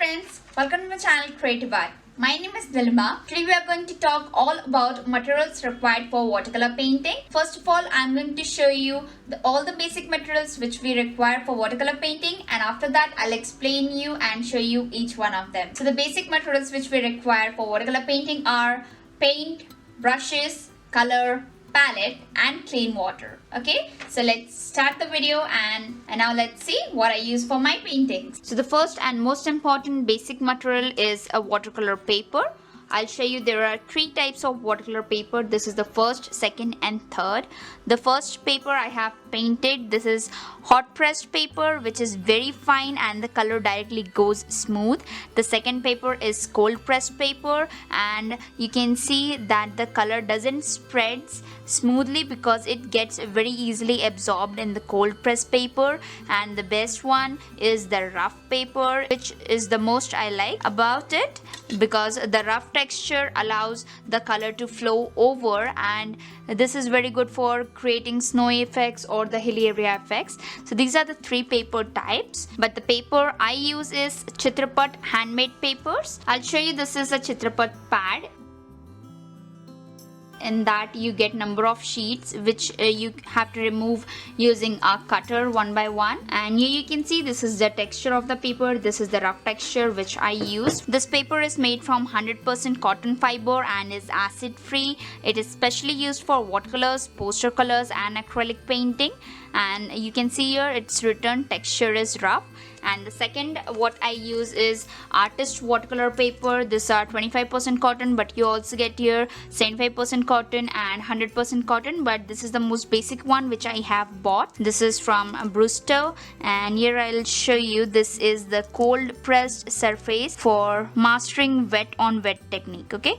friends, welcome to my channel Chitrapat. My name is Dilma. Today we are going to talk all about materials required for watercolor painting. First of all, I am going to show you all the basic materials which we require for watercolor painting, and after that I'll explain you and show you each one of them. So the basic materials which we require for watercolor painting are paint, brushes, color, palette and clean water. Okay, so let's start the video and now let's see what I use for my paintings. So the first and most important basic material is a watercolor paper. I'll show you there are three types of watercolor paper. This is the first, second and third. The first paper I have painted, this is hot pressed paper which is very fine and the color directly goes smooth. The second paper is cold pressed paper and you can see that the color doesn't spread smoothly because it gets very easily absorbed in the cold pressed paper. And the best one is the rough paper, which is the most I like about it because the rough texture allows the color to flow over, and this is very good for creating snowy effects or the hilly area effects. So these are the three paper types, but the paper I use is Chitrapat handmade papers. I'll show you, this is a Chitrapat pad. In that you get number of sheets which you have to remove using a cutter one by one, and here you can see this is the texture of the paper. This is the rough texture which I use. This paper is made from 100% cotton fiber and is acid free. It is specially used for watercolors, poster colors and acrylic painting, and you can see here it's written texture is rough. And the second what I use is artist watercolor paper. These are 25% cotton, but you also get here 75% cotton and 100% cotton, but this is the most basic one which I have bought. This is from Brusto, and here I'll show you this is the cold pressed surface for mastering wet on wet technique. Okay,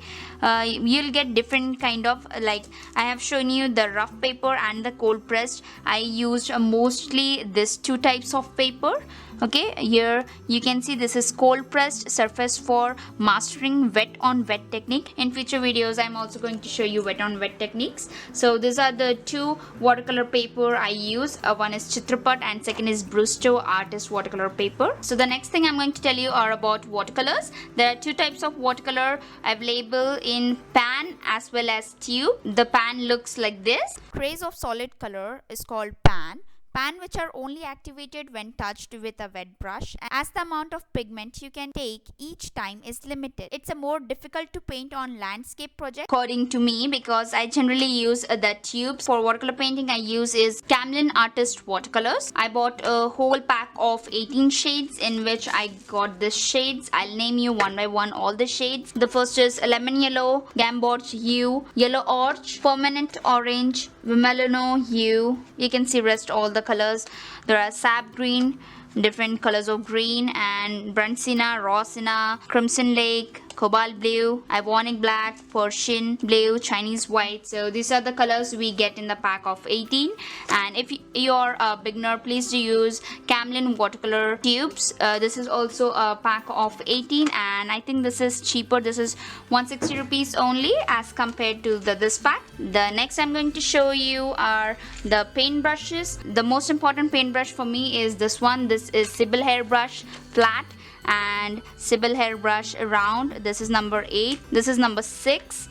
you'll get different kind of, like I have shown you the rough paper and the cold pressed. I used mostly these two types of paper. Okay, here you can see this is cold pressed surface for mastering wet on wet technique. In future videos I'm also going to show you wet on wet techniques. So these are the two watercolor paper I use. One is Chitrapat and second is Brusto artist watercolor paper. So the next thing I'm going to tell you are about watercolors. There are two types of watercolor available in pan as well as tube. The pan looks like this. Trace of solid color is called pan. Pan which are only activated when touched with a wet brush, as the amount of pigment you can take each time is limited. It's a more difficult to paint on landscape project According to me, because I generally use the tubes. For watercolor painting I use is Camlin artist watercolors. I bought a whole pack of 18 shades in which I got the shades. I'll name you one by one all the shades. The first is lemon yellow, gambot hue, yellow orch, permanent orange, vermilion hue. You can see rest all the colors. There are sap green, different colors of green, and burnt sienna, raw sienna, crimson lake, cobalt blue, ivory black, Persian blue, Chinese white. So these are the colors we get in the pack of 18. And if you're a beginner, please do use Camlin watercolor tubes. This is also a pack of 18 and I think this is cheaper. This is 160 rupees only as compared to this pack. The next I'm going to show you are the paint brushes. The most important paint brush for me is this one. This is Sybil hairbrush flat and Sybil hairbrush round. This is number 8. This is number 6.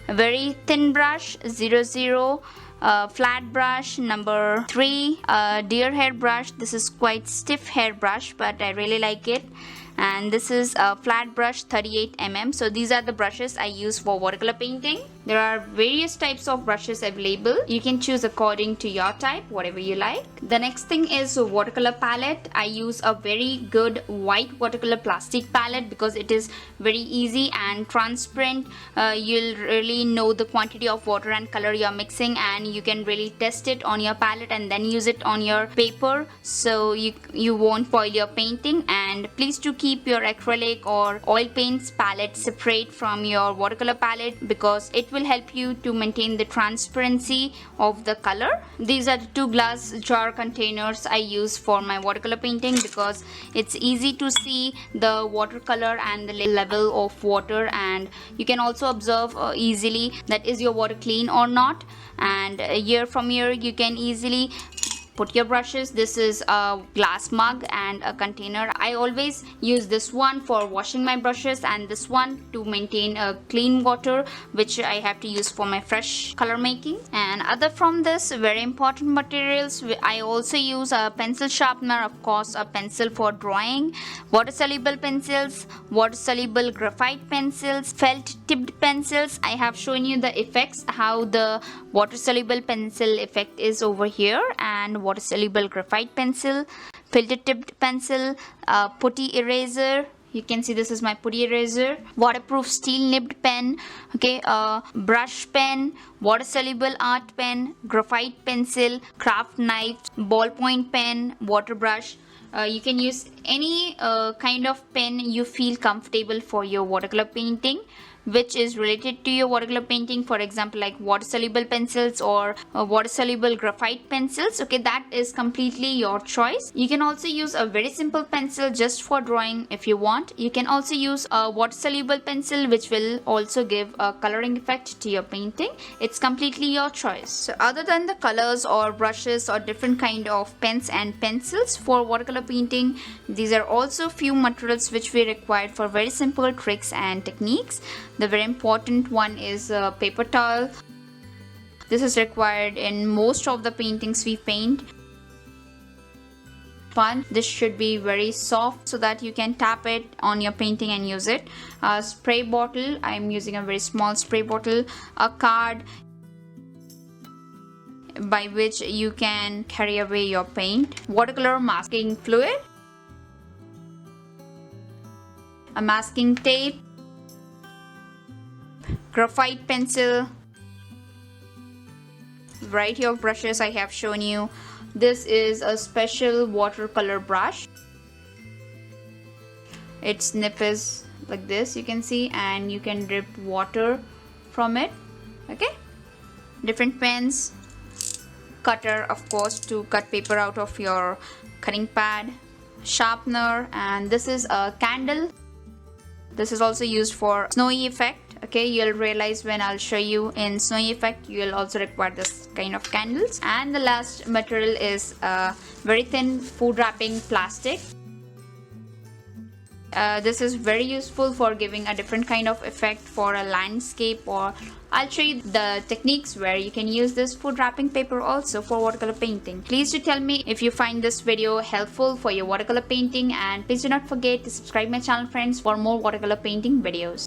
A very thin brush 00. Flat brush number 3. Deer hairbrush. This is quite stiff hairbrush, but I really like it. And this is a flat brush 38 mm. So these are the brushes I use for watercolor painting. There are various types of brushes available. You can choose according to your type, whatever you like. The next thing is a watercolor palette. I use a very good white watercolor plastic palette because it is very easy and transparent. You'll really know the quantity of water and color you're mixing, and you can really test it on your palette and then use it on your paper, so you won't spoil your painting. And please do keep your acrylic or oil paints palette separate from your watercolor palette because it will help you to maintain the transparency of the color. These are the two glass jar containers I use for my watercolor painting because it's easy to see the watercolor and the level of water, and you can also observe easily that is your water clean or not. And from here you can easily put your brushes. This is a glass mug and a container. I always use this one for washing my brushes and this one to maintain a clean water, which I have to use for my fresh color making. And other from this very important materials, I also use a pencil sharpener, of course a pencil for drawing, water soluble pencils, water soluble graphite pencils, felt tipped pencils. I have shown you the effects, how the water soluble pencil effect is over here, and water soluble graphite pencil, filter tipped pencil, putty eraser. You can see this is my putty eraser, waterproof steel nibbed pen, okay, brush pen, water soluble art pen, graphite pencil, craft knife, ballpoint pen, water brush. You can use any kind of pen you feel comfortable for your watercolor painting, which is related to your watercolor painting. For example, like water soluble pencils or water soluble graphite pencils. Okay, that is completely your choice. You can also use a very simple pencil just for drawing if you want. You can also use a water soluble pencil, which will also give a coloring effect to your painting. It's completely your choice. So other than the colors or brushes or different kind of pens and pencils for watercolor painting, these are also few materials which we required for very simple tricks and techniques. The very important one is paper towel. This is required in most of the paintings we paint. Sponge. This should be very soft so that you can tap it on your painting and use it. A spray bottle. I'm using a very small spray bottle. A card by which you can carry away your paint. Watercolor masking fluid. A masking tape. Graphite pencil, variety of brushes I have shown you. This is a special watercolor brush. Its nip is like this, you can see, and you can drip water from it. Okay, different pens, cutter of course to cut paper out of your cutting pad, sharpener, and this is a candle. This is also used for snowy effect. Okay, you'll realize when I'll show you in snowy effect, you'll also require this kind of candles. And the last material is very thin food wrapping plastic. This is very useful for giving a different kind of effect for a landscape, or I'll show you the techniques where you can use this food wrapping paper also for watercolor painting. Please do tell me if you find this video helpful for your watercolor painting, and please do not forget to subscribe my channel, friends, for more watercolor painting videos.